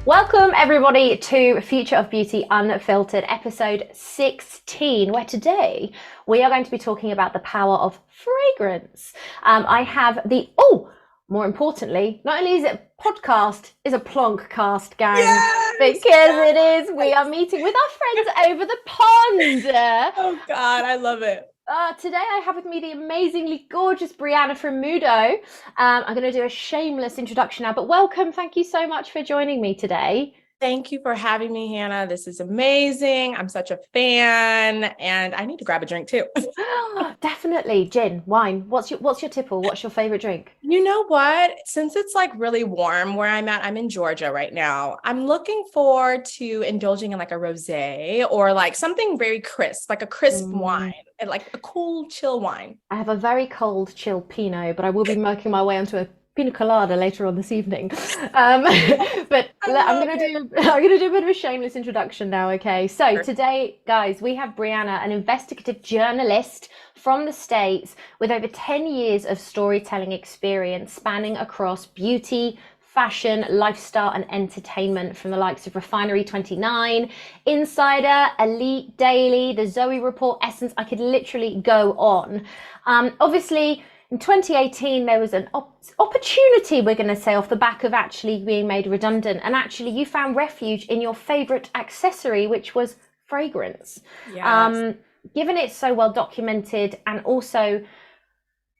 Welcome everybody to Future of Beauty Unfiltered, episode 16, where today we are going to be talking about the power of fragrance. I have more importantly, not only is it a podcast, it's a plonk cast, gang. Yes, because yes. it is, we are meeting with our friends over the pond. Oh God, I love it. Today I have with me the amazingly gorgeous Brianna from Moodeaux. I'm going to do a shameless introduction now, but welcome. Thank you so much for joining me today. Thank you for having me, Hannah. This is amazing. I'm such a fan, and I need to grab a drink too. Definitely gin, wine. What's your tipple? What's your favorite drink? You know what? Since it's like really warm where I'm at, I'm in Georgia right now. I'm looking forward to indulging in like a rosé or like something very crisp, like a crisp wine, and like a cool, chill wine. I have a very cold, chill Pinot, but I will be making my way onto a pina colada later on this evening. But I'm gonna do a bit of a shameless introduction now. Okay, so Sure. today, guys, we have Brianna, an investigative journalist from the States with over 10 years of storytelling experience spanning across beauty, fashion, lifestyle, and entertainment from the likes of Refinery 29, Insider, Elite Daily, The Zoe Report, Essence. I could literally go on. Obviously, in 2018, there was an opportunity, we're going to say, off the back of actually being made redundant. And actually, you found refuge in your favorite accessory, which was fragrance. Yes. Given it's so well documented, and also,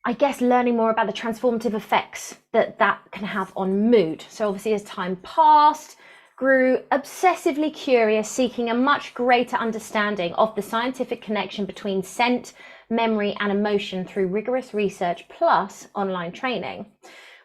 I guess, learning more about the transformative effects that can have on mood. So obviously, as time passed, grew obsessively curious, seeking a much greater understanding of the scientific connection between scent, memory, and emotion through rigorous research plus online training,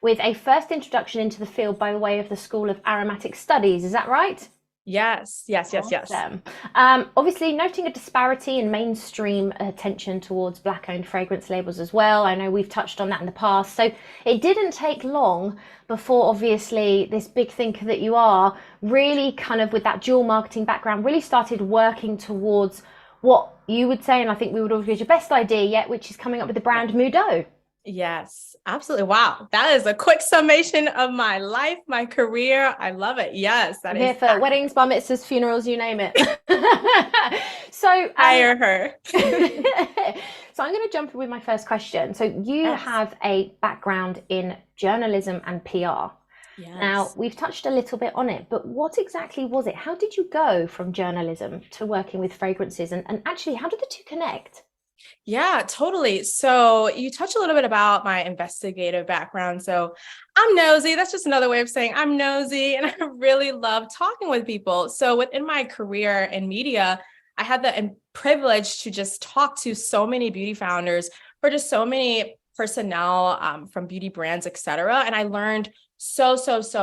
with a first introduction into the field by way of the School of Aromatic Studies. Is that right? Yes. Awesome. Obviously, noting a disparity in mainstream attention towards Black-owned fragrance labels as well. I know we've touched on that in the past. So it didn't take long before, obviously, this big thinker that you are really kind of with that dual marketing background really started working towards what you would say, and I think we would all agree is your best idea yet, which is coming up with the brand Moodeaux. Yes, absolutely. Wow. That is a quick summation of my life, my career. I love it. Yes, that I'm is here for weddings, bar mitzvahs, funerals, you name it. So, hire her. so I'm going to jump in with my first question. So you Yes. have a background in journalism and PR. Yes. Now, we've touched a little bit on it, but what exactly was it? How did you go from journalism to working with fragrances? And actually, how did the two connect? Yeah, totally. So you touched a little bit about my investigative background. So I'm nosy. That's just another way of saying I'm nosy, and I really love talking with people. So within my career in media, I had the privilege to just talk to so many beauty founders for just so many personnel from beauty brands, et cetera. And I learned so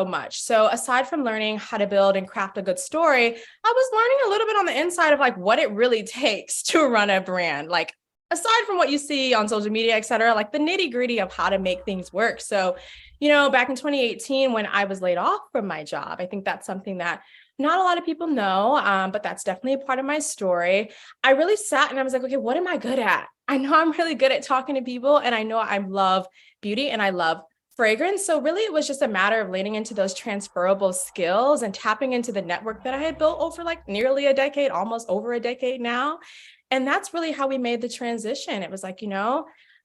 much. So aside from learning how to build and craft a good story, I was learning a little bit on the inside of like what it really takes to run a brand. Like aside from what you see on social media, et cetera, like the nitty gritty of how to make things work. So, back in 2018, when I was laid off from my job, I think that's something that not a lot of people know, but that's definitely a part of my story. I really sat and I was like, okay, what am I good at? I know I'm really good at talking to people, and I know I love beauty and I love fragrance. So really it was just a matter of leaning into those transferable skills and tapping into the network that I had built over like nearly a decade, almost over a decade now. And that's really how we made the transition. It was like,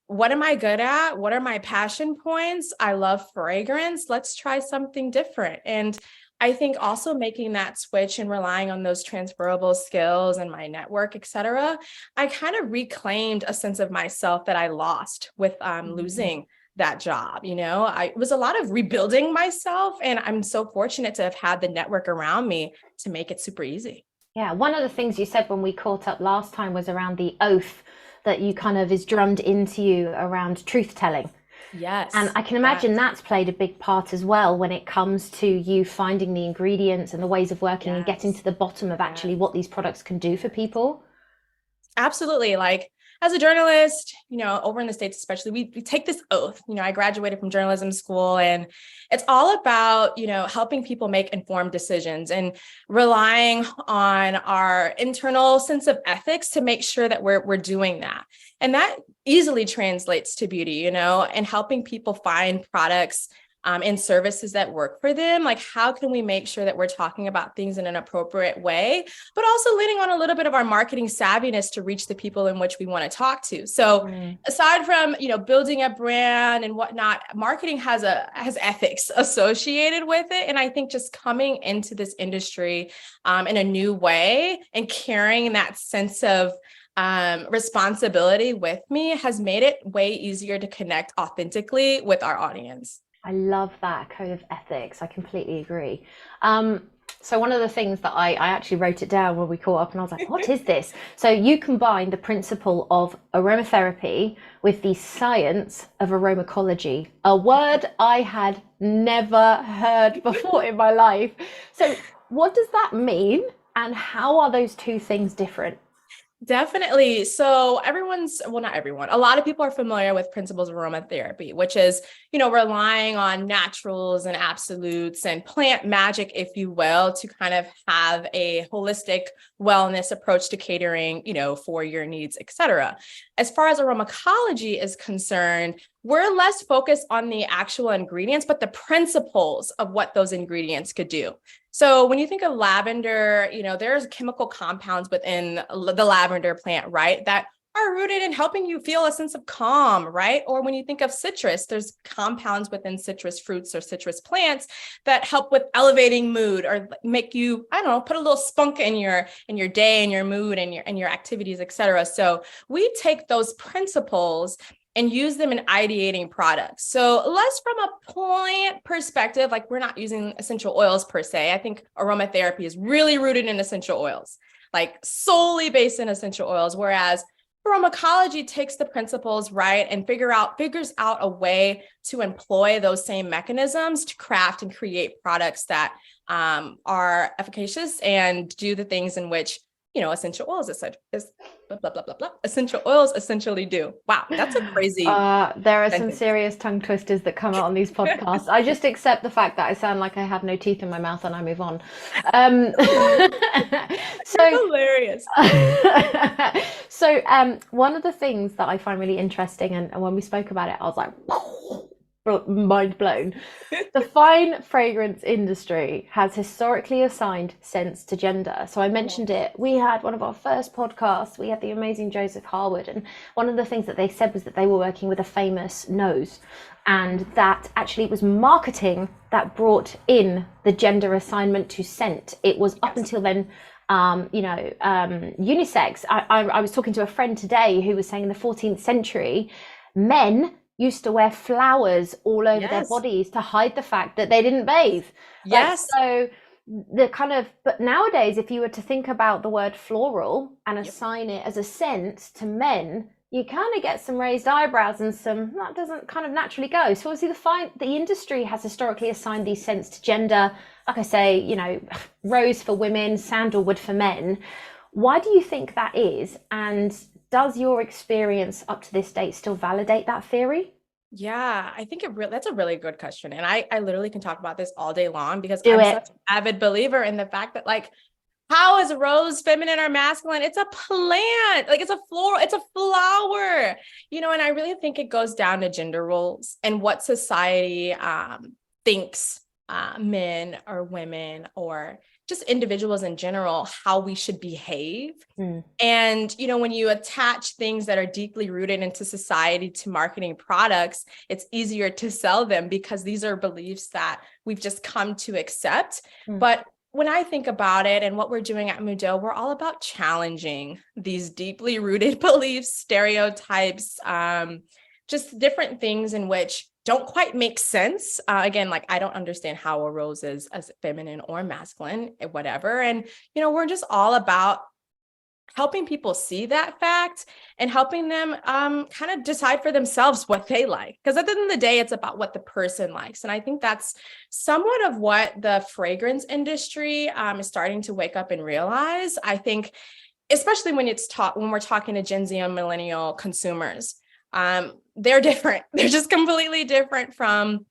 what am I good at? What are my passion points? I love fragrance. Let's try something different. And I think also making that switch and relying on those transferable skills and my network, et cetera, I kind of reclaimed a sense of myself that I lost with losing that job. It was a lot of rebuilding myself, and I'm so fortunate to have had the network around me to make it super easy. Yeah, one of the things you said when we caught up last time was around the oath that you kind of is drummed into you around truth telling. And Yes. I can imagine that's played a big part as well when it comes to you finding the ingredients and the ways of working and getting Yes. to the bottom of actually what these products can do for people. Absolutely. Like as a journalist, over in the States, especially, we take this oath. I graduated from journalism school, and it's all about, helping people make informed decisions and relying on our internal sense of ethics to make sure that we're doing that. And that easily translates to beauty, and helping people find products and services that work for them. Like, how can we make sure that we're talking about things in an appropriate way, but also leaning on a little bit of our marketing savviness to reach the people in which we want to talk to. So aside from, building a brand and whatnot, marketing has ethics associated with it. And I think just coming into this industry in a new way and carrying that sense of responsibility with me has made it way easier to connect authentically with our audience. I love that code of ethics. I completely agree. So one of the things that I actually wrote it down when we caught up, and I was like, what is this? So you combine the principle of aromatherapy with the science of aromacology, a word I had never heard before in my life. So what does that mean? And how are those two things different? Definitely. So not everyone, a lot of people are familiar with principles of aromatherapy, which is, relying on naturals and absolutes and plant magic, if you will, to kind of have a holistic wellness approach to catering, for your needs, et cetera. As far as aromatology is concerned, we're less focused on the actual ingredients, but the principles of what those ingredients could do. So when you think of lavender, there's chemical compounds within the lavender plant, right, that are rooted in helping you feel a sense of calm, right? Or when you think of citrus, there's compounds within citrus fruits or citrus plants that help with elevating mood or make you, put a little spunk in your day and your mood and your activities, et cetera. So we take those principles and use them in ideating products. So less from a plant perspective, like we're not using essential oils per se. I think aromatherapy is really rooted in essential oils, like solely based in essential oils, whereas aromatology takes the principles, right, and figures out a way to employ those same mechanisms to craft and create products that are efficacious and do the things in which essential oils essential oils essentially do. Wow, that's a crazy. There are sentence. some serious tongue twisters that come out on these podcasts. I just accept the fact that I sound like I have no teeth in my mouth and I move on. So hilarious. So one of the things that I find really interesting, and when we spoke about it, I was like, mind blown. The fine fragrance industry has historically assigned scents to gender. So I mentioned it. We had one of our first podcasts. We had the amazing Joseph Harwood, and one of the things that they said was that they were working with a famous nose, and that actually it was marketing that brought in the gender assignment to scent. It was up until then unisex. I was talking to a friend today who was saying in the 14th century, men used to wear flowers all over their bodies to hide the fact that they didn't bathe. Yes. So but nowadays, if you were to think about the word floral and assign it as a scent to men, you kind of get some raised eyebrows and that doesn't kind of naturally go. So obviously the industry has historically assigned these scents to gender. Like I say, rose for women, sandalwood for men. Why do you think that is? And does your experience up to this date still validate that theory? Yeah, I think that's a really good question. And I literally can talk about this all day long because I'm such an avid believer in the fact that, like, how is rose feminine or masculine? It's a plant, like it's a floral, it's a flower, and I really think it goes down to gender roles and what society thinks men or women or just individuals in general, how we should behave. And, when you attach things that are deeply rooted into society to marketing products, it's easier to sell them because these are beliefs that we've just come to accept. But when I think about it and what we're doing at Moodeaux, we're all about challenging these deeply rooted beliefs, stereotypes, just different things in which don't quite make sense. Again, like I don't understand how a rose is as feminine or masculine, whatever. And, we're just all about helping people see that fact and helping them kind of decide for themselves what they like. Because at the end of the day, it's about what the person likes. And I think that's somewhat of what the fragrance industry is starting to wake up and realize. I think, especially when we're talking to Gen Z and millennial consumers, they're different. They're just completely different from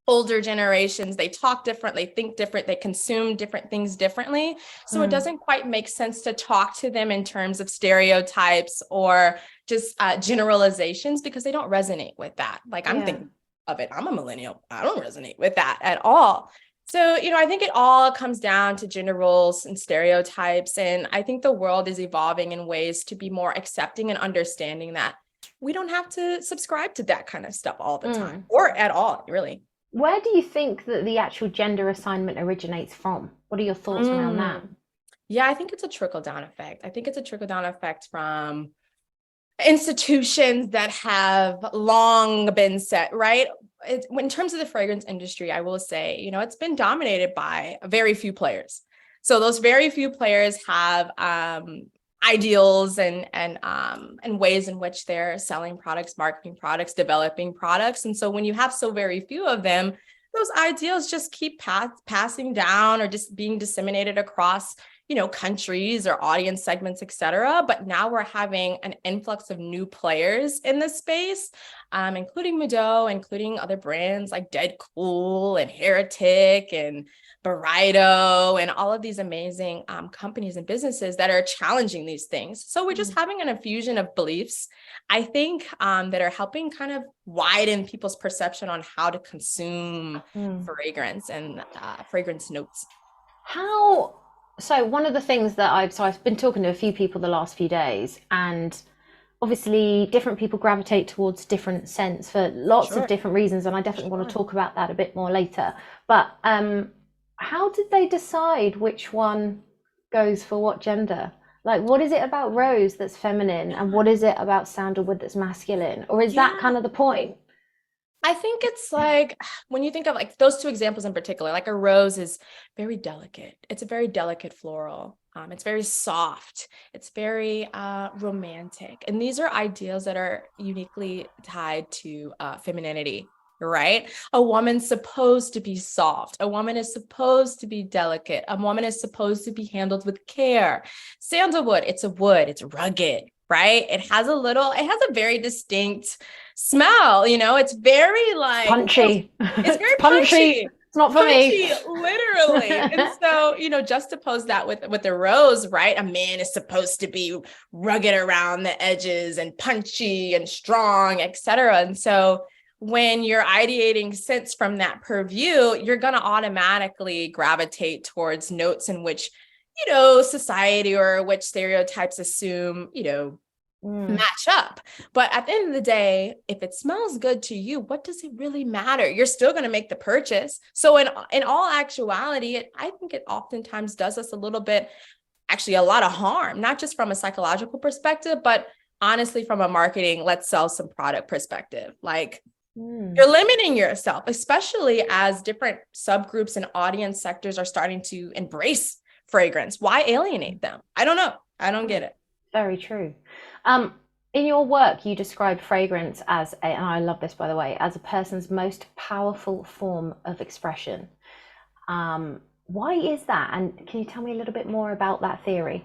older generations. They talk different, they think different, they consume different things differently. So it doesn't quite make sense to talk to them in terms of stereotypes or just generalizations because they don't resonate with that. Like I'm thinking of it. I'm a millennial. I don't resonate with that at all. So, I think it all comes down to gender roles and stereotypes. And I think the world is evolving in ways to be more accepting and understanding that we don't have to subscribe to that kind of stuff all the time or at all, really. Where do you think that the actual gender assignment originates from? What are your thoughts around that? Yeah, I think it's a trickle-down effect. I think it's a trickle-down effect from institutions that have long been set, right? In terms of the fragrance industry, I will say, it's been dominated by very few players. So those very few players have ideals and ways in which they're selling products, marketing products, developing products. And so when you have so very few of them, those ideals just keep passing down or just being disseminated across countries or audience segments, et cetera. But now we're having an influx of new players in this space, including Moodeaux, including other brands like Dead Cool and Heretic and Brianna and all of these amazing companies and businesses that are challenging these things. So we're just having an infusion of beliefs, I think, that are helping kind of widen people's perception on how to consume fragrance and fragrance notes. So one of the things that I've been talking to a few people the last few days, and obviously different people gravitate towards different scents for lots of different reasons. And I definitely want to talk about that a bit more later. But how did they decide which one goes for what gender? Like, what is it about rose that's feminine and what is it about sandalwood that's masculine? Or is that kind of the point? I think it's like when you think of like those two examples in particular, like a rose is very delicate. It's a very delicate floral. It's very soft. It's very romantic. And these are ideals that are uniquely tied to femininity, right? A woman's supposed to be soft. A woman is supposed to be delicate. A woman is supposed to be handled with care. Sandalwood, it's a wood. It's rugged, right? It has a very distinct smell, it's very like punchy. It's very punchy. It's not for me. Literally. And so, juxtapose that with the rose, right? A man is supposed to be rugged around the edges and punchy and strong, etc. And so when you're ideating scents from that purview, you're going to automatically gravitate towards notes in which society or which stereotypes assume, match up. But at the end of the day, if it smells good to you, what does it really matter? You're still going to make the purchase. So in all actuality, I think it oftentimes does us a lot of harm, not just from a psychological perspective, but honestly, from a marketing, let's sell some product perspective. Like, you're limiting yourself, especially as different subgroups and audience sectors are starting to embrace fragrance. Why alienate them? I don't know. I don't get it. Very true. In your work, you describe fragrance and I love this, by the way, as a person's most powerful form of expression. Why is that? And can you tell me a little bit more about that theory?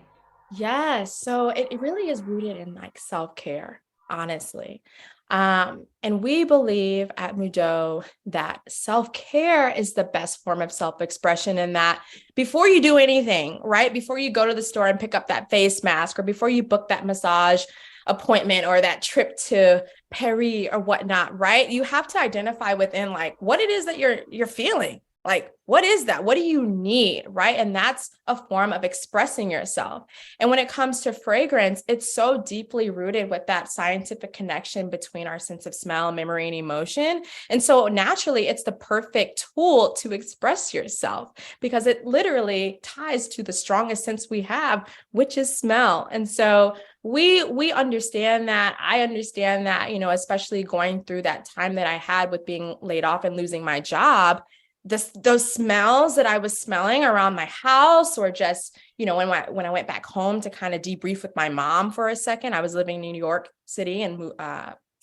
Yes. So it really is rooted in like self-care, honestly. And we believe at Moodeaux that self-care is the best form of self-expression, and that before you do anything, right? Before you go to the store and pick up that face mask, or before you book that massage appointment or that trip to Paris or whatnot, right? You have to identify within like what it is that you're feeling. Like, what is that? What do you need? Right. And that's a form of expressing yourself. And when it comes to fragrance, it's so deeply rooted with that scientific connection between our sense of smell, memory, and emotion. And so naturally, it's the perfect tool to express yourself because it literally ties to the strongest sense we have, which is smell. And so we understand that. I understand that, especially going through that time that I had with being laid off and losing my job. Those smells that I was smelling around my house, or just, when I went back home to kind of debrief with my mom for a second. I was living in New York City and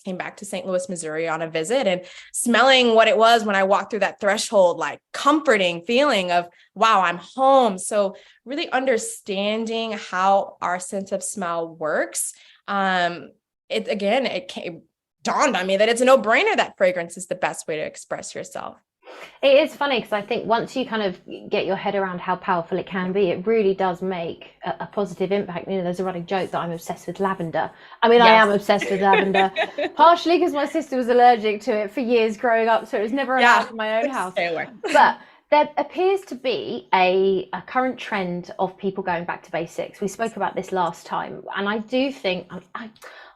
came back to St. Louis, Missouri on a visit, and smelling what it was when I walked through that threshold, like comforting feeling of, wow, I'm home. So really understanding how our sense of smell works. It dawned on me that it's a no-brainer that fragrance is the best way to express yourself. It is funny because I think once you kind of get your head around how powerful it can be, it really does make a positive impact. You know, there's a running joke that I'm obsessed with lavender. I mean, I Yes. am obsessed with lavender, partially because my sister was allergic to it for years growing up, so it was never Yeah. allowed in my own house. Stay away. But there appears to be a current trend of people going back to basics. We spoke about this last time, and I do think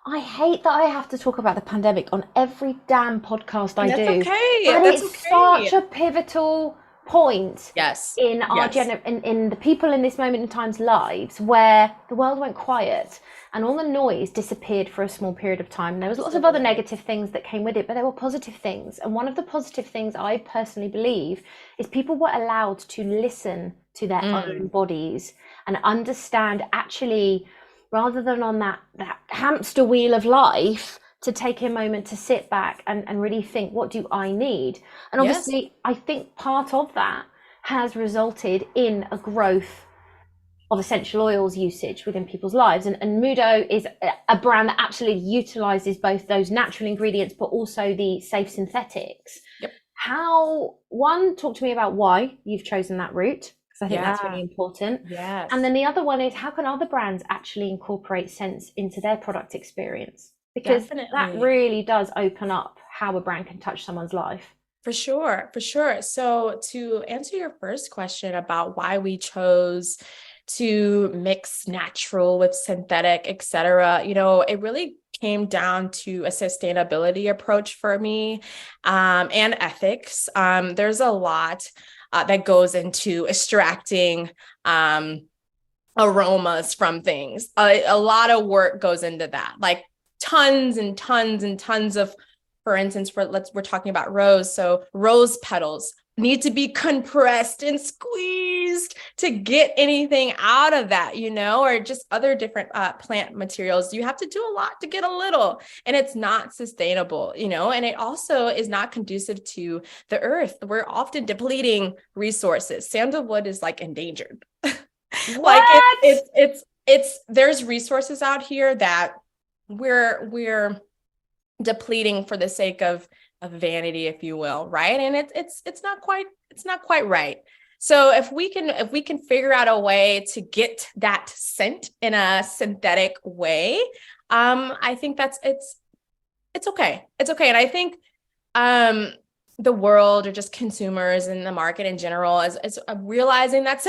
I hate that I have to talk about the pandemic on every damn podcast I And that's do, okay. but That's it's okay. such a pivotal point Yes. in our Yes. in the people in this moment in time's lives where the world went quiet and all the noise disappeared for a small period of time. There was lots of other Absolutely. negative things that came with it, but there were positive things. And one of the positive things I personally believe is people were allowed to listen to their own Mm. bodies and understand, actually, rather than on that hamster wheel of life, to take a moment to sit back and really think, what do I need? And Yes. obviously, I think part of that has resulted in a growth of essential oils usage within people's lives. And Moodeaux is a brand that absolutely utilizes both those natural ingredients, but also the safe synthetics. Yep. Talk to me about why you've chosen that route, because I think that's really Yeah. important. And Yes. then the other one is, how can other brands actually incorporate scents into their product experience? Because that Definitely. really does open up how a brand can touch someone's life. For sure, for sure. So to answer your first question about why we chose to mix natural with synthetic, et cetera, it really came down to a sustainability approach for me, and ethics. There's a lot that goes into extracting aromas from things. A lot of work goes into that, like tons and tons and tons of, for instance, we're talking about rose. So rose petals need to be compressed and squeezed to get anything out of that, or just other different plant materials. You have to do a lot to get a little, and it's not sustainable, and it also is not conducive to the earth. We're often depleting resources. Sandalwood is like endangered. Like What? it's there's resources out here that we're depleting for the sake of vanity, if you will, right? And it's not quite right. So if we can figure out a way to get that scent in a synthetic way, I think it's okay. It's okay. And I think the world, or just consumers and the market in general, is realizing that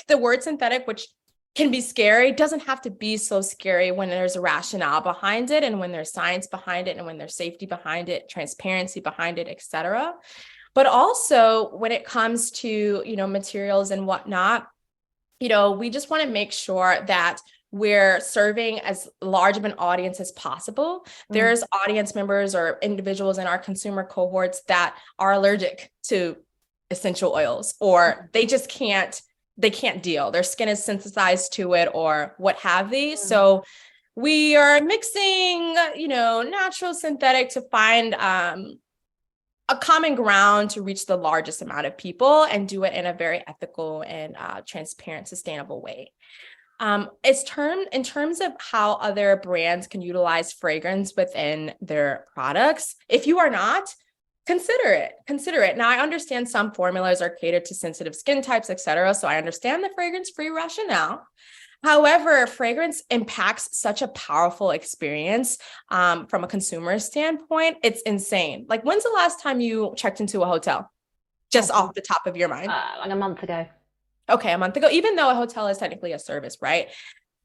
the word synthetic, which can be scary, doesn't have to be so scary when there's a rationale behind it, and when there's science behind it, and when there's safety behind it, transparency behind it, etc. But also when it comes to, materials and whatnot, we just want to make sure that we're serving as large of an audience as possible. There's audience members or individuals in our consumer cohorts that are allergic to essential oils, or they can't deal. Their skin is sensitized to it, or what have they. So we are mixing, natural, synthetic to find a common ground to reach the largest amount of people, and do it in a very ethical and transparent, sustainable way. In terms of how other brands can utilize fragrance within their products, if you are not, consider it. Now, I understand some formulas are catered to sensitive skin types, etc. So I understand the fragrance-free rationale. However, fragrance impacts such a powerful experience from a consumer standpoint. It's insane. Like, when's the last time you checked into a hotel? Just off the top of your mind? Like a month ago. Okay, a month ago, even though a hotel is technically a service, right?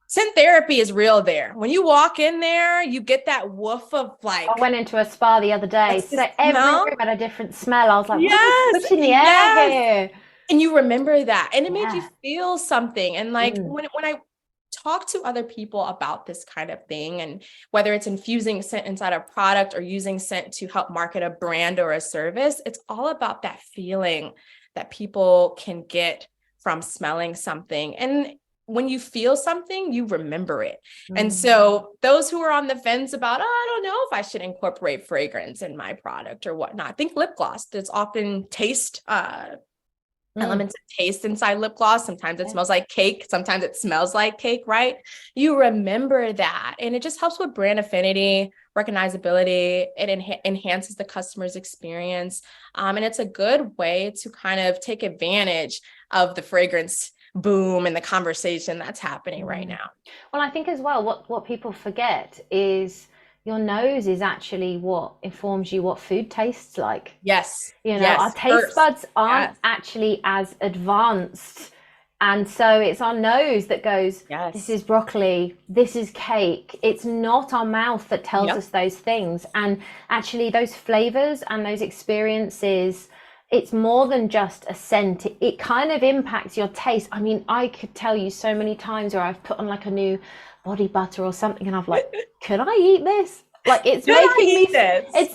Scent therapy is real there. When you walk in there, you get that woof of like. I went into a spa the other day, so every room had a different smell. I was like, what are they putting in the air here? And you remember that, and it made you Yeah. feel something. And like when I talk to other people about this kind of thing, and whether it's infusing scent inside a product or using scent to help market a brand or a service, it's all about that feeling that people can get from smelling something. And when you feel something, you remember it. And so those who are on the fence about, I don't know if I should incorporate fragrance in my product or whatnot, think lip gloss. There's often elements of taste inside lip gloss. Sometimes it smells like cake. Sometimes it smells like cake, right? You remember that. And it just helps with brand affinity, recognizability. It enhances the customer's experience. And it's a good way to kind of take advantage of the fragrance boom and the conversation that's happening right now. Well, I think as well, what people forget is your nose is actually what informs you what food tastes like. Yes. You know, our Yes. taste buds aren't actually as advanced. And so it's our nose that goes, this is broccoli, this is cake. It's not our mouth that tells us those things. And actually those flavors and those experiences, it's more than just a scent. It kind of impacts your taste. I mean, I could tell you so many times where I've put on like a new body butter or something and I've like, could I eat this? Like it's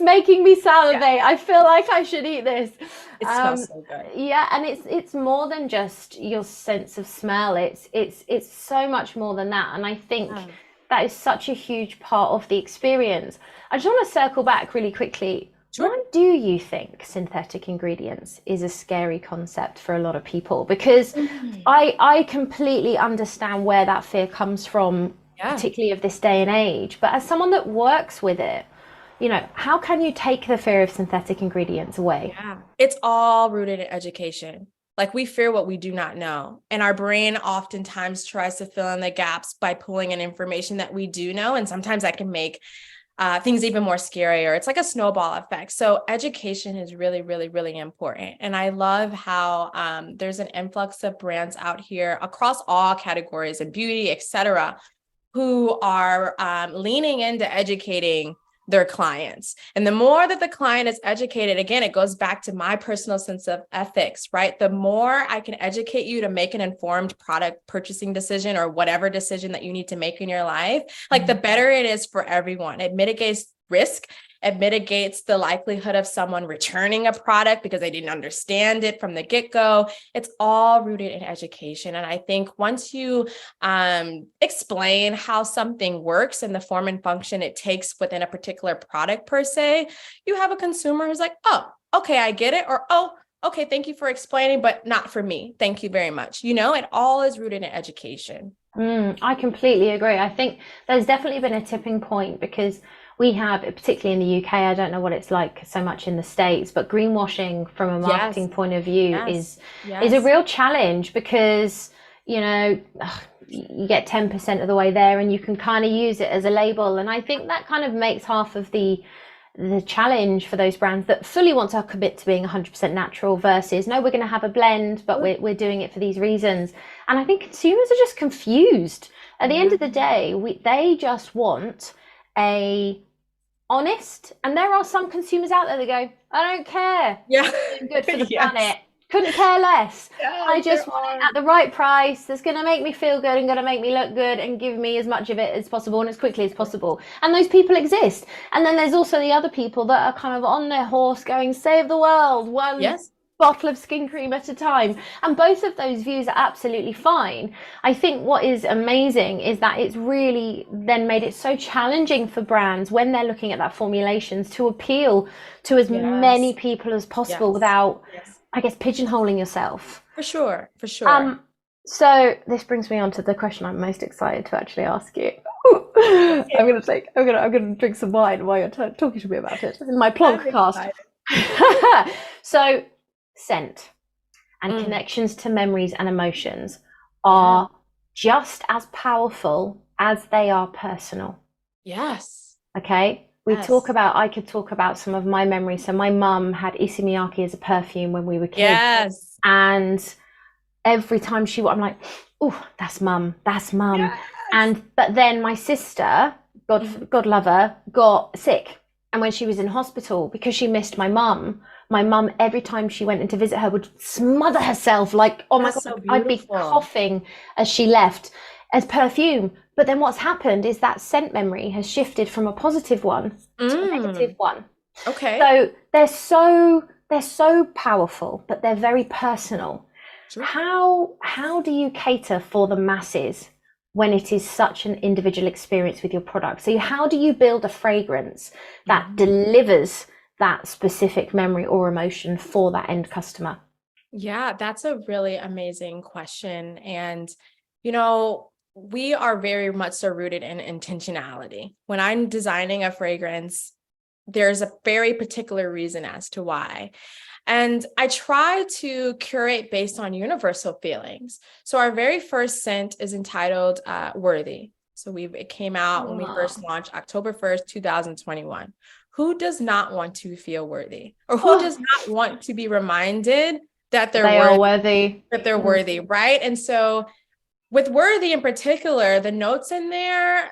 making me salivate. Yeah. I feel like I should eat this. It smells so good. Yeah, and it's more than just your sense of smell. It's so much more than that. And I think that is such a huge part of the experience. I just want to circle back really quickly. Sure. Why do you think synthetic ingredients is a scary concept for a lot of people? Because I completely understand where that fear comes from, particularly of this day and age. But as someone that works with it, you know, how can you take the fear of synthetic ingredients away? Yeah, it's all rooted in education. Like we fear what we do not know. And our brain oftentimes tries to fill in the gaps by pulling in information that we do know. And sometimes that can make things even more scarier. It's like a snowball effect. So education is really, really, really important. And I love how there's an influx of brands out here across all categories and beauty, et cetera, who are leaning into educating their clients. And the more that the client is educated, again, it goes back to my personal sense of ethics, right? The more I can educate you to make an informed product purchasing decision or whatever decision that you need to make in your life, like the better it is for everyone. It mitigates risk. It mitigates the likelihood of someone returning a product because they didn't understand it from the get-go. It's all rooted in education. And I think once you explain how something works and the form and function it takes within a particular product per se, you have a consumer who's like, oh, okay, I get it. Or, oh, okay, thank you for explaining, but not for me. Thank you very much. You know, it all is rooted in education. I completely agree. I think there's definitely been a tipping point because we have, particularly in the UK, I don't know what it's like so much in the States, but greenwashing from a marketing point of view is a real challenge because, you know, you get 10% of the way there and you can kind of use it as a label. And I think that kind of makes half of the challenge for those brands that fully want to commit to being 100% natural versus, no, we're going to have a blend, but we're doing it for these reasons. And I think consumers are just confused. At the end of the day, they just want a honest, and there are some consumers out there that go, I don't care. I'm good for the planet. Couldn't care less. I just want it at the right price that's going to make me feel good and going to make me look good and give me as much of it as possible and as quickly as possible. And those people exist. And then there's also the other people that are kind of on their horse going, save the world, one bottle of skin cream at a time. And both of those views are absolutely fine. I think what is amazing is that it's really then made it so challenging for brands when they're looking at that formulations to appeal to as many people as possible without, I guess, pigeonholing yourself. For sure. So this brings me on to the question I'm most excited to actually ask you. I'm gonna drink some wine while you're talking to me about it in my plonk cast. So scent and connections to memories and emotions are just as powerful as they are personal. Yes. Okay. I could talk about some of my memories. So my mum had Issey Miyake as a perfume when we were kids. Yes. And every time I'm like, oh, that's mum. Yes. But then my sister, God love her, got sick. And when she was in hospital, because she missed my mum, every time she went in to visit her, would smother herself like, oh my God, so I'd be coughing as she left as perfume. But then what's happened is that scent memory has shifted from a positive one to a negative one. Okay. So they're so powerful, but they're very personal. Sure. How do you cater for the masses when it is such an individual experience with your product? So how do you build a fragrance that delivers that specific memory or emotion for that end customer? Yeah, that's a really amazing question. And, you know, we are very much so rooted in intentionality. When I'm designing a fragrance, there's a very particular reason as to why. And I try to curate based on universal feelings. So our very first scent is entitled Worthy. So it came out when we first launched October 1st, 2021. Who does not want to feel worthy? Or who does not want to be reminded that they are worthy, that they're worthy, right? And so with Worthy in particular, the notes in there,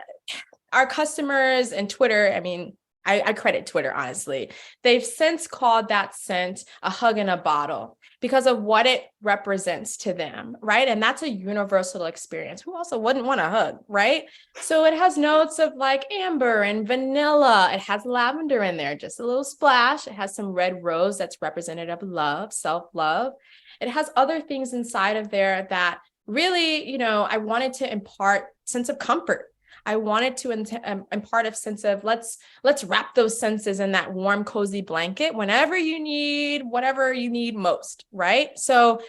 our customers and Twitter, I mean, I credit Twitter, honestly. They've since called that scent a hug in a bottle because of what it represents to them, right? And that's a universal experience. Who also wouldn't want a hug, right? So it has notes of like amber and vanilla. It has lavender in there, just a little splash. It has some red rose that's representative of love, self-love. It has other things inside of there that really, I wanted to impart sense of comfort. I wanted to impart a sense of let's wrap those senses in that warm, cozy blanket whenever you need, whatever you need most, right? So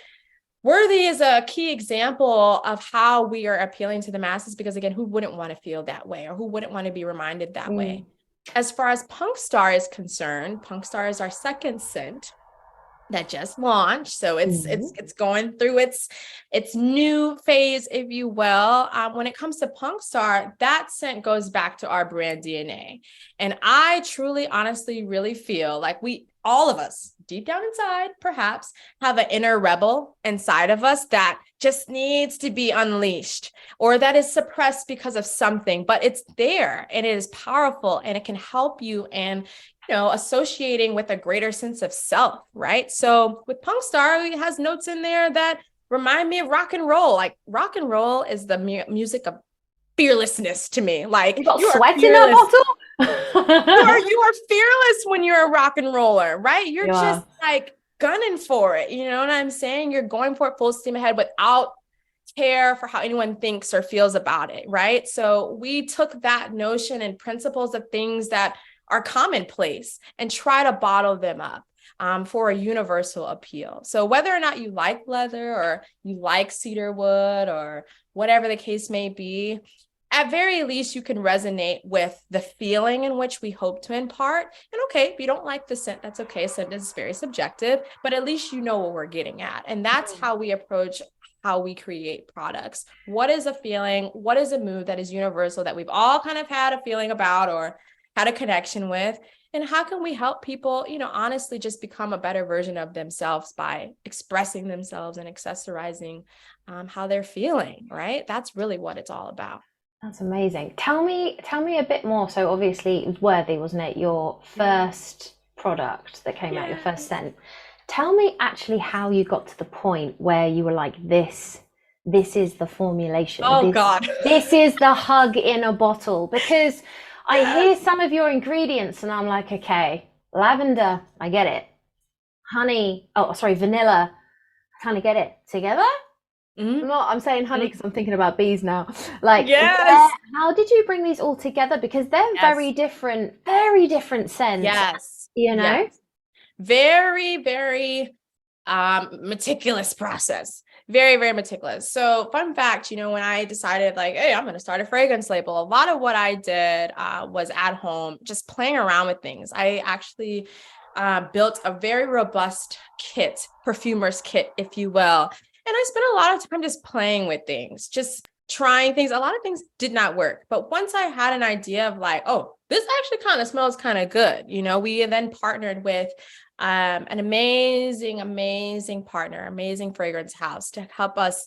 Worthy is a key example of how we are appealing to the masses because, again, who wouldn't want to feel that way or who wouldn't want to be reminded that way? As far as Punk Star is concerned, Punk Star is our second scent that just launched. So it's going through its new phase, if you will. When it comes to Punk Star, that scent goes back to our brand DNA. And I truly, honestly, really feel like all of us deep down inside, perhaps have an inner rebel inside of us that just needs to be unleashed or that is suppressed because of something, but it's there and it is powerful and it can help you and associating with a greater sense of self, right? So with Punk Star, it has notes in there that remind me of rock and roll. Like rock and roll is the music of fearlessness to me. Like you got sweat in that bottle. you are fearless when you're a rock and roller, right? You're just like gunning for it. You know what I'm saying? You're going for it full steam ahead without care for how anyone thinks or feels about it, right? So we took that notion and principles of things that are commonplace and try to bottle them up for a universal appeal. So whether or not you like leather or you like cedar wood or whatever the case may be, at very least, you can resonate with the feeling in which we hope to impart. And okay, if you don't like the scent, that's okay. Scent is very subjective, but at least you know what we're getting at. And that's how we approach how we create products. What is a feeling? What is a mood that is universal that we've all kind of had a feeling about or had a connection with? And how can we help people, honestly just become a better version of themselves by expressing themselves and accessorizing how they're feeling, right? That's really what it's all about. That's amazing. Tell me a bit more. So obviously it was Worthy, wasn't it? Your first product that came out, your first scent. Tell me actually how you got to the point where you were like, this is the formulation. Oh God. This is the hug in a bottle. Because I hear some of your ingredients and I'm like, okay, lavender, I get it. Vanilla, I kind of get it. Together? I'm saying honey because I'm thinking about bees now. Like, how did you bring these all together? Because they're very different scents. Yes. Very, very meticulous process. Very, very meticulous. So fun fact, when I decided like, hey, I'm going to start a fragrance label, a lot of what I did was at home, just playing around with things. I actually built a very robust kit, perfumer's kit, if you will. And I spent a lot of time just playing with things, just trying things. A lot of things did not work. But once I had an idea of like, oh, this actually kind of smells kind of good. We then partnered with an amazing partner, amazing fragrance house to help us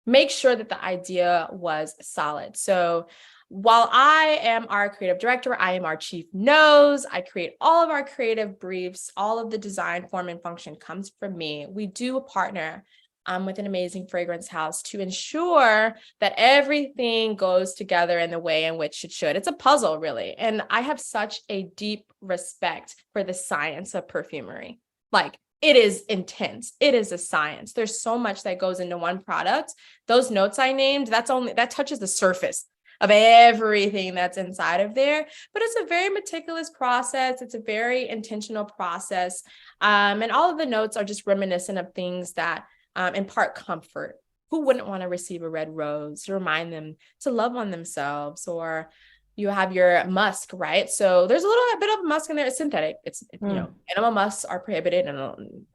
make sure that the idea was solid. So while I am our creative director, I am our chief nose. I create all of our creative briefs. All of the design, form, and function comes from me. We do partner with an amazing fragrance house to ensure that everything goes together in the way in which it should. It's a puzzle, really. And I have such a deep respect for the science of perfumery. Like, it is intense. It is a science. There's so much that goes into one product. Those notes I named, that touches the surface of everything that's inside of there. But it's a very meticulous process. It's a very intentional process. And all of the notes are just reminiscent of things that impart comfort, who wouldn't want to receive a red rose to remind them to love on themselves? Or you have your musk, right? So there's a little bit of musk in there. It's synthetic. It's, animal musks are prohibited. And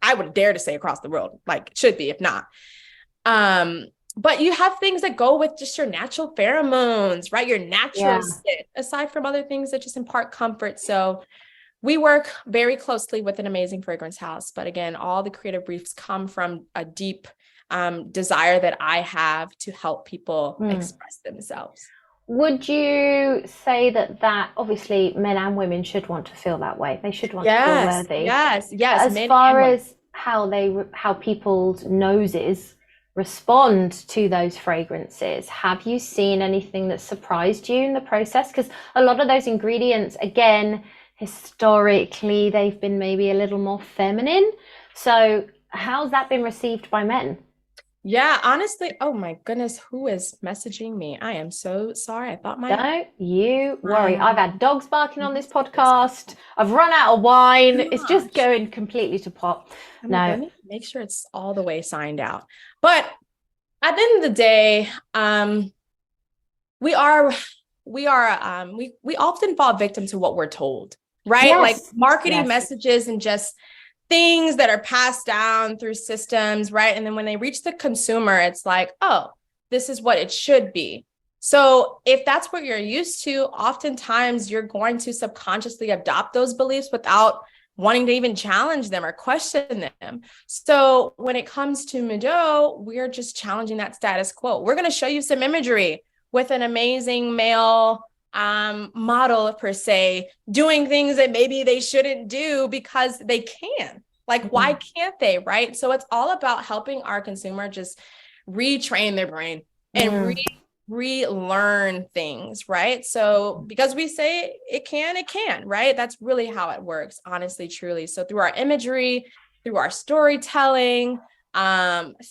I would dare to say across the world, like should be, if not. But you have things that go with just your natural pheromones, right? Your natural scent, aside from other things that just impart comfort. So we work very closely with an amazing fragrance house. But again, all the creative briefs come from a deep desire that I have to help people express themselves. Would you say that obviously men and women should want to feel that way? They should want to feel worthy. Yes. As far as how people's noses respond to those fragrances, have you seen anything that surprised you in the process? Because a lot of those ingredients, again, historically, they've been maybe a little more feminine. So how's that been received by men? Yeah, honestly, oh my goodness, who is messaging me? I am so sorry. I thought Don't you worry. I've had dogs barking on this podcast. I've run out of wine. It's just going completely to pot. Let me make sure it's all the way signed out. But at the end of the day, we often fall victim to what we're told, right? Yes. Like marketing messages and just things that are passed down through systems, right? And then when they reach the consumer, it's like, oh, this is what it should be. So if that's what you're used to, oftentimes you're going to subconsciously adopt those beliefs without wanting to even challenge them or question them. So when it comes to Moodeaux, we're just challenging that status quo. We're going to show you some imagery with an amazing male model per se, doing things that maybe they shouldn't do because they can. Like, why can't they, right? So it's all about helping our consumer just retrain their brain and relearn things, right? So because we say it can, right? That's really how it works, honestly, truly. So through our imagery, through our storytelling,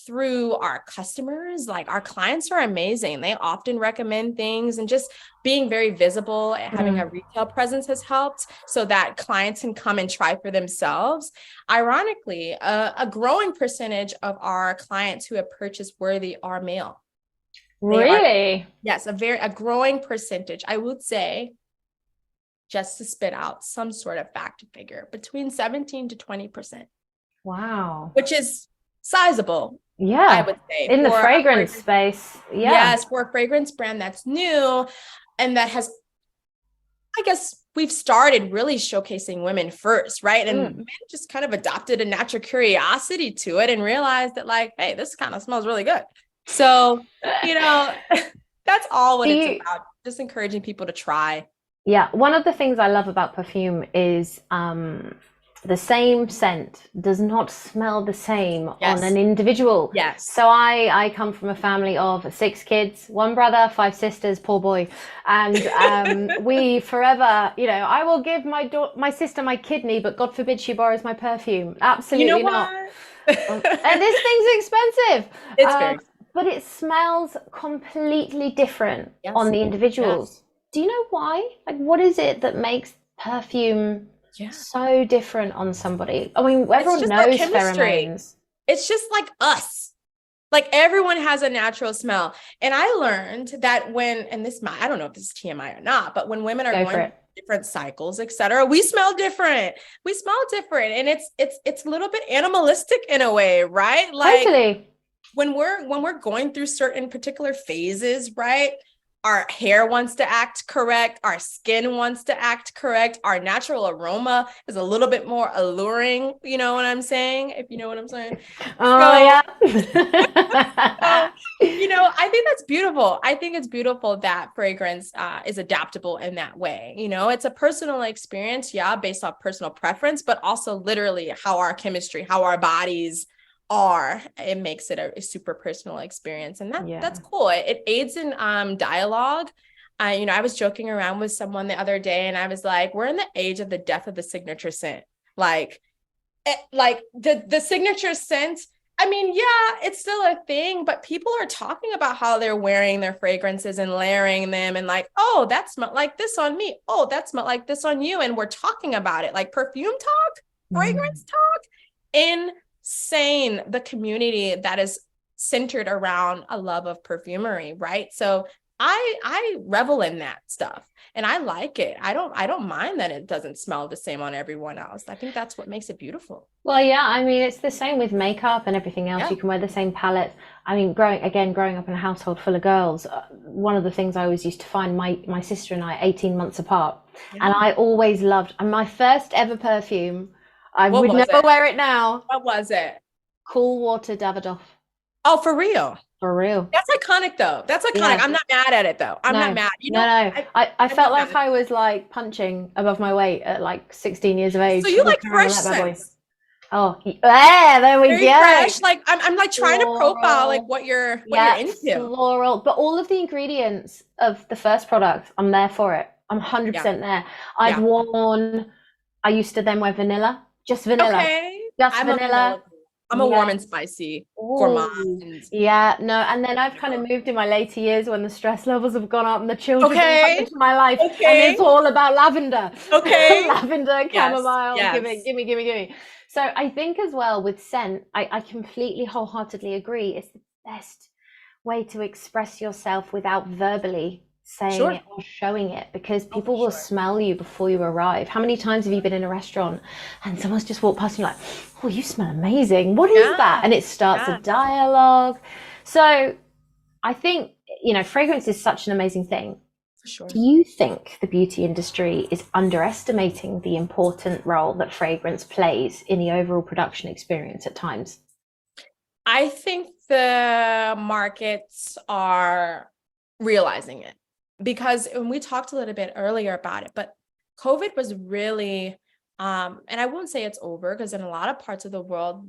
through our customers, like our clients are amazing. They often recommend things, and just being very visible, having a retail presence has helped so that clients can come and try for themselves. Ironically, a growing percentage of our clients who have purchased Worthy are male. Really? Yes, a growing percentage. I would say, just to spit out some sort of fact figure, between 17 to 20%. Wow. Which is sizable. Yeah. I would say. In the fragrance space. Yeah. Yes, for a fragrance brand that's new and that has, I guess, we've started really showcasing women first, right? And men just kind of adopted a natural curiosity to it and realized that, like, hey, this kind of smells really good. So, that's all what it's about. Just encouraging people to try. Yeah. One of the things I love about perfume is the same scent does not smell the same on an individual. Yes. So I come from a family of 6 kids, 1 brother, 5 sisters, poor boy. And we forever, I will give my sister my kidney, but God forbid she borrows my perfume. Absolutely not. And this thing's expensive. It's very expensive. But it smells completely different on the individuals. Yes. Do you know why? Like, what is it that makes perfume so different on somebody? I mean, everyone knows pheromones. It's just like us. Like, everyone has a natural smell. And I learned that I don't know if this is TMI or not, but when women are going through different cycles, etc., we smell different. And it's a little bit animalistic in a way, right? Like, totally. When we're going through certain particular phases, right? Our hair wants to act correct. Our skin wants to act correct. Our natural aroma is a little bit more alluring. You know what I'm saying? If you know what I'm saying. Oh, yeah. I think that's beautiful. I think it's beautiful that fragrance is adaptable in that way. It's a personal experience, based off personal preference, but also literally how our chemistry, how our bodies are. It makes it a super personal experience, and that's cool. It aids in dialogue. I was joking around with someone the other day, and I was like, we're in the age of the death of the signature scent. Like the signature scent, I mean, it's still a thing, but people are talking about how they're wearing their fragrances and layering them, and like, oh, that smelled like this on me, oh, that smelled like this on you, and we're talking about it like perfume talk, fragrance talk. Insane, the community that is centered around a love of perfumery, right? So I revel in that stuff and I like it. I don't mind that it doesn't smell the same on everyone else. I think that's what makes it beautiful. Well, yeah, I mean, it's the same with makeup and everything else. Yeah. You can wear the same palette. I mean, growing up in a household full of girls, one of the things I always used to find, my sister and I, 18 months apart, and Yeah. I always loved, and my first ever perfume, I What would was never it? wear it now, What was it? Cool Water Davidoff, Oh, for real. for real. That's iconic though. That's iconic. Yeah, I'm not mad at it though. I'm not no, mad. no. I I'm felt not mad like at I was like punching above my weight at like 16 years of it. So age you like walking around fresh with that bad boy. scents. Oh, yeah, there we Very go. fresh. Like I'm like trying to profile like Floral. what you're Yeah, into. floral. But all of the ingredients of the first product, I'm there for it. I'm Yeah. 100% there. I've Yeah. worn, I used to then wear vanilla, just vanilla, Okay. just I'm a vanilla vanilla. girl. I'm a warm Yeah. and spicy gourmand. Ooh. Yeah, no. And then I've Kind of kind of girl. moved in my later years when the stress levels have gone up and the children have come Okay. into my life, and it's Okay. all about lavender, Okay. lavender, Yes. chamomile. Give it, Yes. give me, give me, give me. So I think as well with scent, I completely wholeheartedly agree. It's the best way to express yourself without verbally saying Sure. it or showing it, because Oh, for people will sure. smell you before you arrive. How many times have you been in a restaurant and someone's just walked past and you're like, oh, you smell amazing. What is that? Yeah. And it starts a Yeah. dialogue. So I think, fragrance is such an amazing thing. For sure. Do you think the beauty industry is underestimating the important role that fragrance plays in the overall production experience at times? I think the markets are realizing it because when we talked a little bit earlier about it, but COVID was really, and I won't say it's over because in a lot of parts of the world,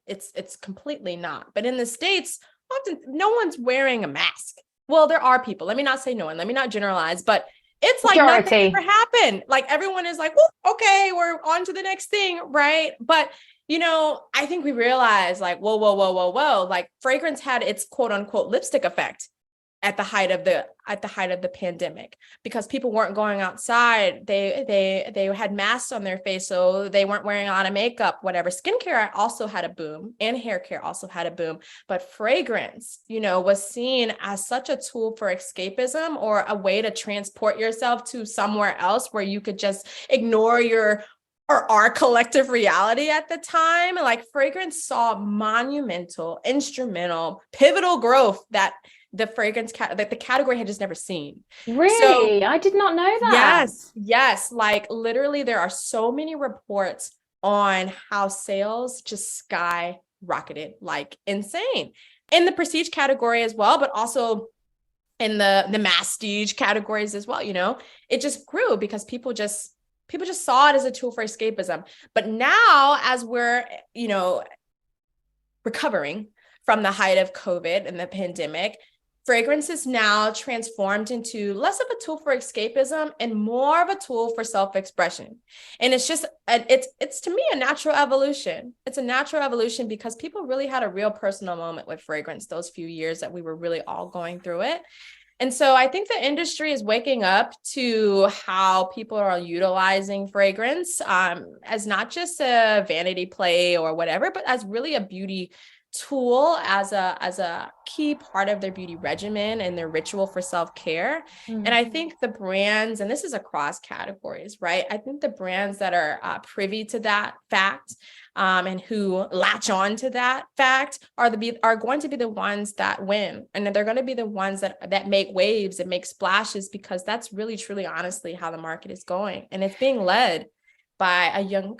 it's completely not. But in the States, often no one's wearing a mask. Well, there are people. Let me not say no one. Let me not generalize, but it's like nothing ever Majority. happened. Like everyone is like, well, okay, we're on to the next thing, right? But I think we realized like, whoa, whoa, whoa, whoa, whoa. Like fragrance had its quote unquote lipstick effect at the height of the pandemic because people weren't going outside. They had masks on their face, so they weren't wearing a lot of makeup, whatever. Skincare also had a boom and hair care also had a boom. But fragrance, was seen as such a tool for escapism or a way to transport yourself to somewhere else where you could just ignore our collective reality at the time. Like fragrance saw monumental, instrumental, pivotal growth that the that the category had just never seen. So Really? I did not know that. yes, like literally there are so many reports on how sales just skyrocketed like insane in the prestige category as well, but also in the masstige categories as well. It just grew because people just saw it as a tool for escapism. But now, as we're, recovering from the height of COVID and the pandemic, fragrance is now transformed into less of a tool for escapism and more of a tool for self-expression. And it's just, it's to me a natural evolution. It's a natural evolution because people really had a real personal moment with fragrance those few years that we were really all going through it. And so I think the industry is waking up to how people are utilizing fragrance as not just a vanity play or whatever, but as really a beauty tool, as a key part of their beauty regimen and their ritual for self-care. And I think the brands, and this is across categories, right? I think the brands that are privy to that fact and who latch on to that fact are going to be the ones that win, and they're going to be the ones that make waves and make splashes, because that's really truly honestly how the market is going, and it's being led by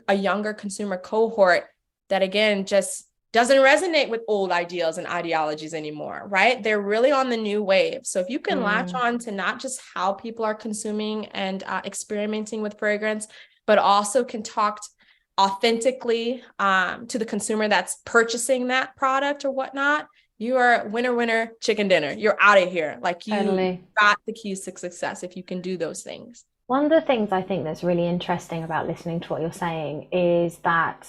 a younger consumer cohort that again just doesn't resonate with old ideals and ideologies anymore, right? They're really on the new wave. So if you can latch on to not just how people are consuming and experimenting with fragrance, but also can talk authentically to the consumer that's purchasing that product or whatnot, you are winner, winner, chicken dinner. You're out of here. Like you Totally. got the keys to success if you can do those things. One of the things I think that's really interesting about listening to what you're saying is that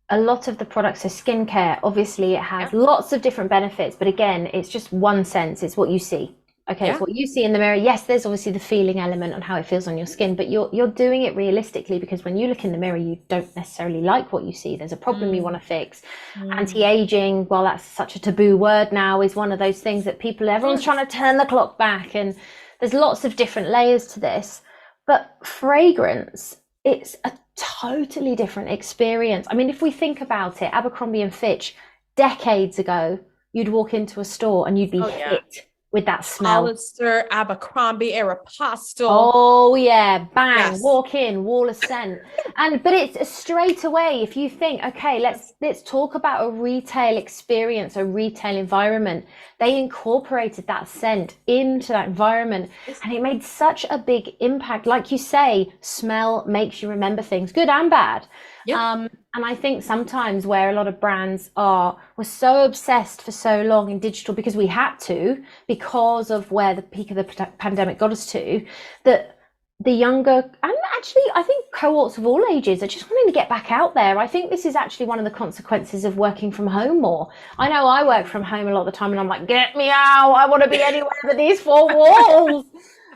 a lot of the products, so skincare, obviously it has Yeah. lots of different benefits, but again, it's just one sense, it's what you see. Okay, Yeah. so what you see in the mirror, yes, there's obviously the feeling element on how it feels on your skin, but you're doing it realistically, because when you look in the mirror, you don't necessarily like what you see. There's a problem you want Mm, to fix. mm. Anti-aging, well, that's such a taboo word now, is one of those things that everyone's Mm. trying to turn the clock back, and there's lots of different layers to this. But fragrance, it's a totally different experience. I mean, if we think about it, Abercrombie and Fitch, decades ago, you'd walk into a store and you'd be Oh yeah. hit with that smell. Hollister, Abercrombie, Aeropostale. Oh yeah, bang, Yes. walk in, wall of scent. And but it's straight away, if you think, okay, Yes. let's talk about a retail experience, a retail environment. They incorporated that scent into that environment, Yes. and it made such a big impact. Like you say, smell makes you remember things, good and bad. Yeah. And I think sometimes where a lot of brands were so obsessed for so long in digital, because we had to, because of where the peak of the pandemic got us to, that the younger, and actually I think cohorts of all ages, are just wanting to get back out there. I think this is actually one of the consequences of working from home more. I know I work from home a lot of the time, and I'm like, get me out, I want to be anywhere but these four walls.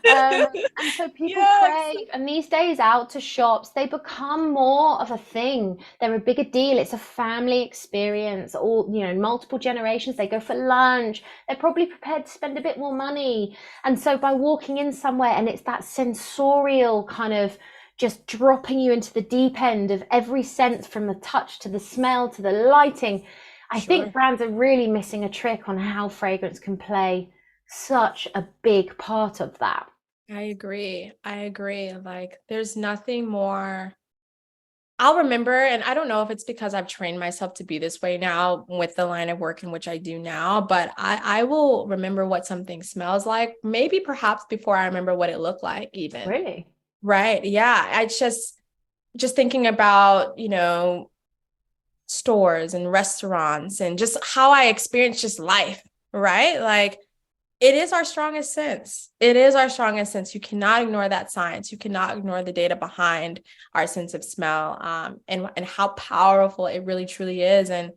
And so people Yes. crave, and these days out to shops, they become more of a thing. They're a bigger deal. It's a family experience. All, multiple generations, they go for lunch. They're probably prepared to spend a bit more money. And so by walking in somewhere, and it's that sensorial kind of just dropping you into the deep end of every sense, from the touch to the smell to the lighting. I think Sure. brands are really missing a trick on how fragrance can play such a big part of that. I agree. I agree. Like, there's nothing more. I'll remember, and I don't know if it's because I've trained myself to be this way now with the line of work in which I do now, but I will remember what something smells like, maybe perhaps before I remember what it looked like, even. Really? Right. Yeah. I just thinking about, stores and restaurants and just how I experience just life, right? Like, it is our strongest sense. It is our strongest sense. You cannot ignore that science. You cannot ignore the data behind our sense of smell, and how powerful it really truly is. And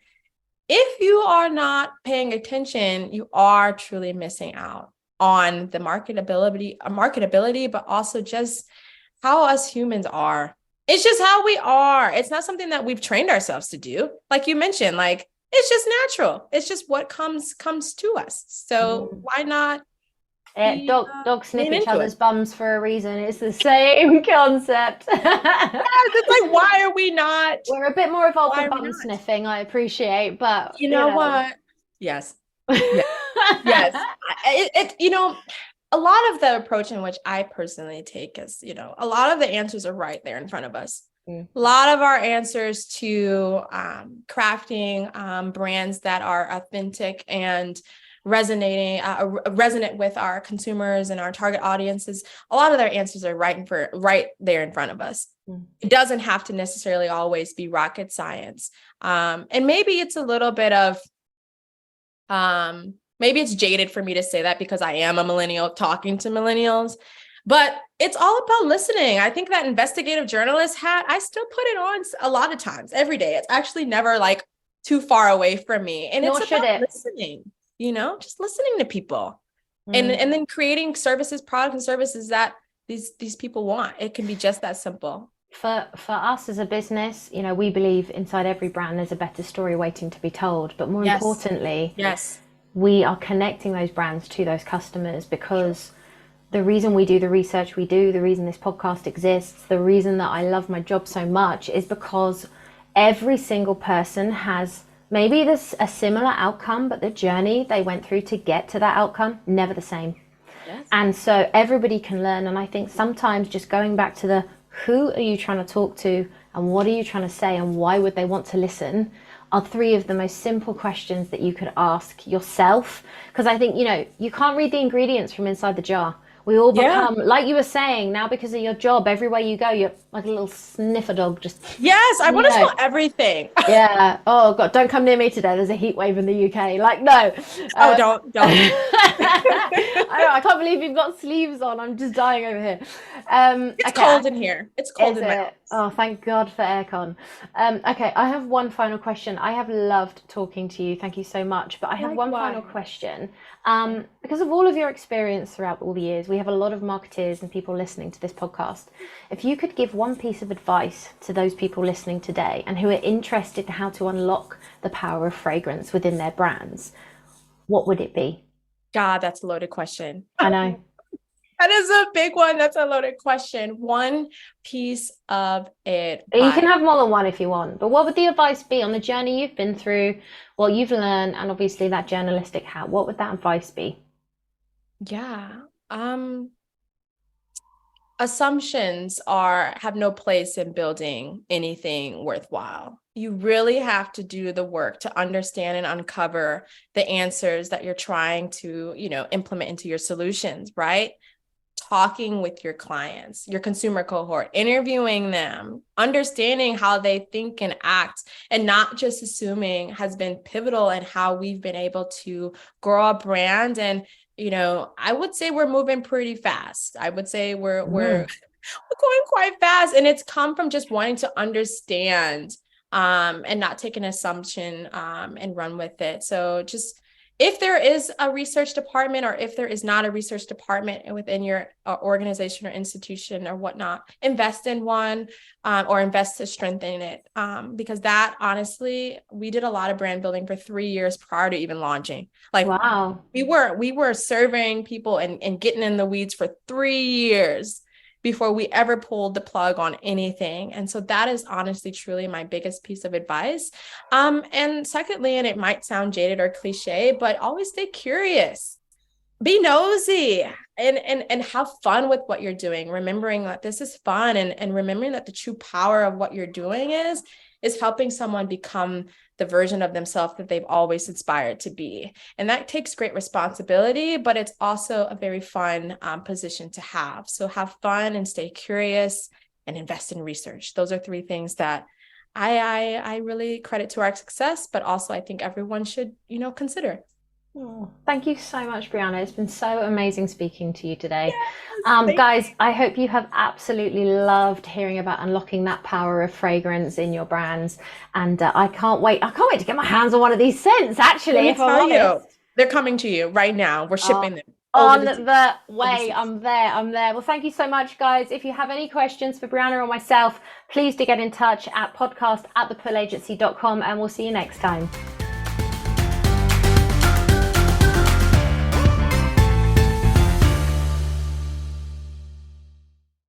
if you are not paying attention, you are truly missing out on the marketability, but also just how us humans are. It's just how we are. It's not something that we've trained ourselves to do. Like you mentioned, like, it's just natural. It's just what comes to us. So Mm. why not Dogs sniff lean each into it? other's bums for a reason. It's the same concept. Yes, it's like, why are we not? We're a bit more evolved Why for are we bum not? sniffing, I appreciate, but You know what? Yes. Yes. Yes. A lot of the approach in which I personally take is, a lot of the answers are right there in front of us. Mm. A lot of our answers to crafting brands that are authentic and resonate with our consumers and our target audiences. A lot of their answers are right there in front of us. Mm. It doesn't have to necessarily always be rocket science. And maybe it's a little bit of maybe it's jaded for me to say that because I am a millennial talking to millennials, but it's all about listening. I think that investigative journalist hat, I still put it on a lot of times every day. It's actually never like too far away from me. And Nor it's should about it. listening, just listening to people, and Mm. then creating products and services that these people want. It can be just that simple. For us as a business, we believe inside every brand there's a better story waiting to be told. But more Yes. importantly, Yes. we are connecting those brands to those customers, because the reason we do the research we do, the reason this podcast exists, the reason that I love my job so much, is because every single person has maybe this a similar outcome, but the journey they went through to get to that outcome, never the same. Yes. And so everybody can learn. And I think sometimes just going back to the who are you trying to talk to, and what are you trying to say, and why would they want to listen, are three of the most simple questions that you could ask yourself. Because I think, you can't read the ingredients from inside the jar. We all become, like you were saying, now because of your job, everywhere you go, you're like a little sniffer dog. Just Yes, I want to smell everything. yeah. Oh God, don't come near me today. There's a heat wave in the UK. Like, no. Oh, don't. I can't believe you've got sleeves on. I'm just dying over here. It's cold in here. It's cold in my house. Oh, thank God for aircon. Okay, I have one final question. I have loved talking to you. Thank you so much. But I have one final question. Because of all of your experience throughout all the years, we have a lot of marketeers and people listening to this podcast. If you could give one piece of advice to those people listening today and who are interested in how to unlock the power of fragrance within their brands, what would it be? God, that's a loaded question. I know. That is a big one. That's a loaded question. One piece of advice. You can have more than one if you want, but what would the advice be on the journey you've been through, what you've learned, and obviously that journalistic hat? What would that advice be? Yeah. Assumptions have no place in building anything worthwhile. You really have to do the work to understand and uncover the answers that you're trying to, implement into your solutions, right? Talking with your clients, your consumer cohort, interviewing them, understanding how they think and act, and not just assuming has been pivotal in how we've been able to grow a brand. And, I would say we're moving pretty fast. I would say we're going quite fast. And it's come from just wanting to understand and not take an assumption and run with it. So just if there is a research department or if there is not a research department within your organization or institution or whatnot, invest in one or invest to strengthen it. Because that, honestly, we did a lot of brand building for 3 years prior to even launching. Like, wow, we were surveying people and getting in the weeds for 3 years before we ever pulled the plug on anything. And so that is honestly, truly my biggest piece of advice. And secondly, and it might sound jaded or cliche, but always stay curious, be nosy, and have fun with what you're doing, remembering that this is fun and remembering that the true power of what you're doing is helping someone become the version of themselves that they've always aspired to be. And that takes great responsibility, but it's also a very fun position to have. So have fun and stay curious and invest in research. Those are 3 things that I really credit to our success, but also I think everyone should, consider. Oh, thank you so much, Brianna. It's been so amazing speaking to you today. Yes, guys, I hope you have absolutely loved hearing about unlocking that power of fragrance in your brands. And I can't wait to get my hands on one of these scents, actually. Let me tell you, they're coming to you right now. We're shipping them. On the way. I'm there. Well, thank you so much, guys. If you have any questions for Brianna or myself, please do get in touch at podcast@thepullagency.com, and we'll see you next time.